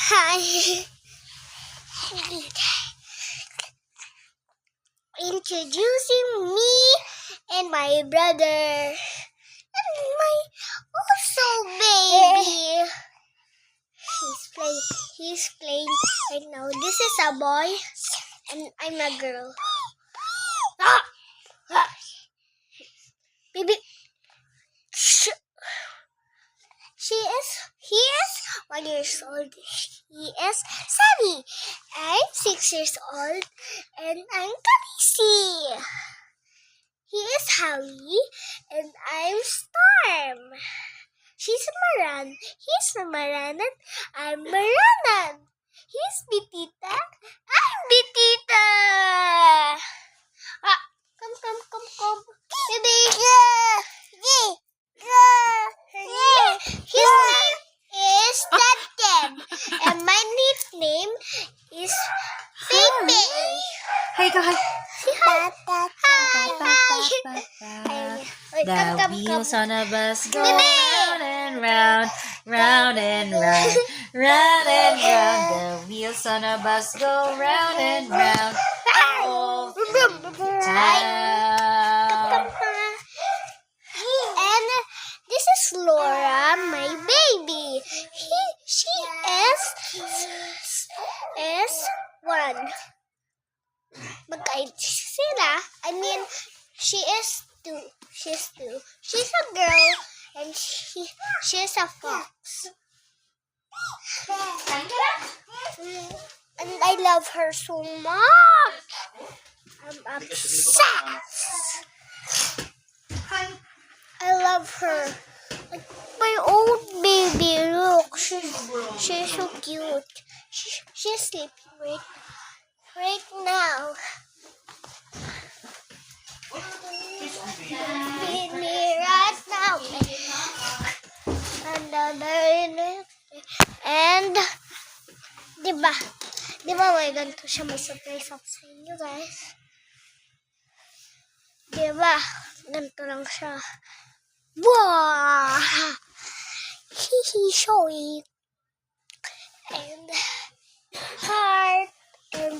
Hi. Introducing me and my brother and my also baby. He's playing right now. This is a boy and I'm a girl. Baby. He is 1 year old. He is Sunny. I'm 6 years old and I'm Khaleesi. He is Hallie and I'm Storm. She's Maran. He's Maran and I'm Maranan. He's Bitita. I'm Bitita. Come. Baby. His name is Dad. And my nickname is Baby. Hey, go ahead. Hi. The wheels on a bus go round and round, round and round, round and round. The wheels on a bus go round and round. All town. And this is Laura, my baby. She is 1. Magkait sila. I mean, she is 2. She's 2. She's a girl and she's a fox. And I love her so much. I'm obsessed. I love her. Like my old baby. Look, she's so cute. She's sleeping right now. Feed me right now. And diba may ganito siya, may surprise ako sa inyo guys. Diba ganito lang siya. Wow! Showy. And heart and